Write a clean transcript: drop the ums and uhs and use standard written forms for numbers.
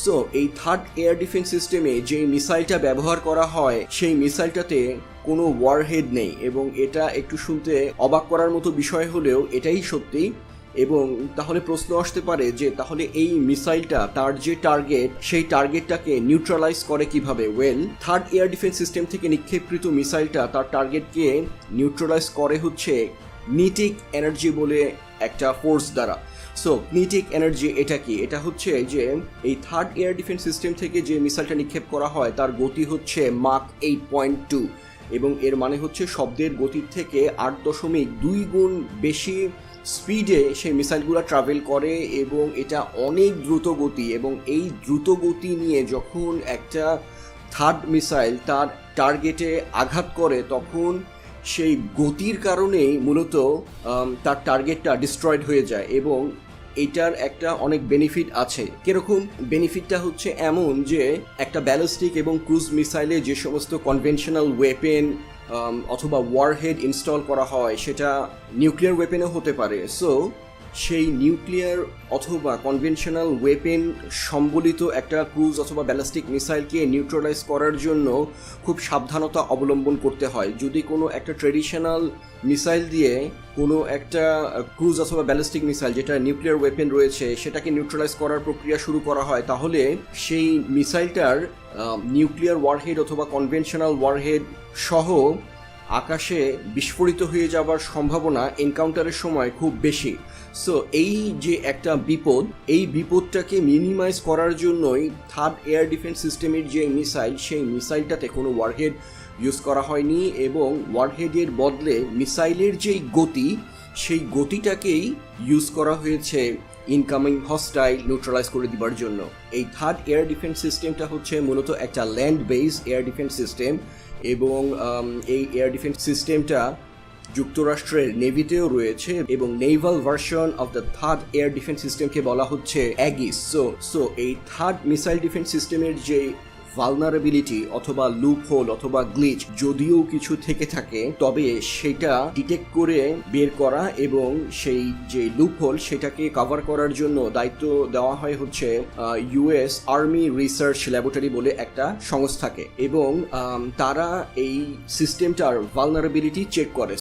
So এই third air defence সিস্টেমে যে মিসাইলটা ব্যবহার করা হয় সেই মিসাইলটাতে কোনো ওয়ারহেড নেই, এবং এটা একটু শুনতে অবাক করার মতো বিষয় হলেও এটাই সত্যি। এবং তাহলে প্রশ্ন আসতে পারে যে তাহলে এই মিসাইলটা তার যে টার্গেট সেই টার্গেটটাকে নিউট্রালাইজ করে কিভাবে? Well, third air defence system থেকে নিক্ষেপকৃত মিসাইলটা তার টার্গেটকে নিউট্রালাইজ করে হচ্ছে কিনেটিক এনার্জি বলে একটা ফোর্স দ্বারা। সো কিনেটিক এনার্জি এটা কি? এটা হচ্ছে যে এই থার্ড এয়ার ডিফেন্স সিস্টেম থেকে যে মিসাইলটা নিক্ষেপ করা হয় তার গতি হচ্ছে মাক 8.2, এবং এর মানে হচ্ছে শব্দের গতির থেকে 8.2 গুণ বেশি স্পিডে সেই মিসাইলগুলো ট্রাভেল করে, এবং এটা অনেক দ্রুত গতি। এবং এই দ্রুত গতি নিয়ে যখন একটা থার্ড মিসাইল তার টার্গেটে আঘাত করে তখন সেই গতির কারণেই মূলত তার টার্গেটটা ডিস্ট্রয়েড হয়ে যায়। এবং এটার একটা অনেক বেনিফিট আছে। কিরকম বেনিফিটটা হচ্ছে এমন যে একটা ব্যালিস্টিক এবং ক্রুজ মিসাইলে যে সমস্ত কনভেনশনাল ওয়েপেন অথবা ওয়ারহেড ইনস্টল করা হয় সেটা নিউক্লিয়ার ওয়েপেনও হতে পারে। সো সেই নিউক্লিয়ার অথবা কনভেনশনাল ওয়েপেন সম্বলিত একটা ক্রুজ অথবা ব্যালিস্টিক মিসাইলকে নিউট্রালাইজ করার জন্য খুব সাবধানতা অবলম্বন করতে হয়। যদি কোনো একটা ট্রেডিশনাল মিসাইল দিয়ে কোনো একটা ক্রুজ অথবা ব্যালিস্টিক মিসাইল যেটা নিউক্লিয়ার ওয়েপেন রয়েছে সেটাকে নিউট্রালাইজ করার প্রক্রিয়া শুরু করা হয়, তাহলে সেই মিসাইলটার নিউক্লিয়ার ওয়ারহেড অথবা কনভেনশনাল ওয়ারহেড সহ আকাশে বিস্ফোরিত হয়ে যাওয়ার সম্ভাবনা এনকাউন্টারের সময় খুব বেশি। সো এই যে একটা বিপদ, এই বিপদটাকে মিনিমাইজ করার জন্যই থার্ড এয়ার ডিফেন্স সিস্টেমের যে মিসাইল সেই মিসাইলটাতে কোনো ওয়ারহেড ইউজ করা হয়নি, এবং ওয়ারহেডের বদলে মিসাইলের যেই গতি সেই গতিটাকেই ইউজ করা হয়েছে ইনকামিং হস্টাইল নিউট্রালাইজ করে দিবার জন্য। এই থার্ড এয়ার ডিফেন্স সিস্টেমটা হচ্ছে মূলত একটা land base air defence system, এবং এই এয়ার ডিফেন্স সিস্টেমটা যুক্তরাষ্ট্রের নেভিতেও রয়েছে, এবং Naval version of the third air defence সিস্টেমকে বলা হচ্ছে অ্যাগিস। সো এই থার্ড মিসাইল ডিফেন্স সিস্টেমের যে ভালনারেবিলিটি অথবা লুপ হোল অথবা গ্লিচ যদিও কিছু থেকে থাকে, তবে সেটা ডিটেক্ট করে বের করা এবং সেই যে লুপ হোল সেটাকে কভার করার জন্য দায়িত্ব দেওয়া হয় হচ্ছে ইউএস আর্মি রিসার্চ ল্যাবরেটরি বলে একটা সংস্থাকে, এবং তারা এই সিস্টেমটার ভালনারেবিলিটি চেক করে।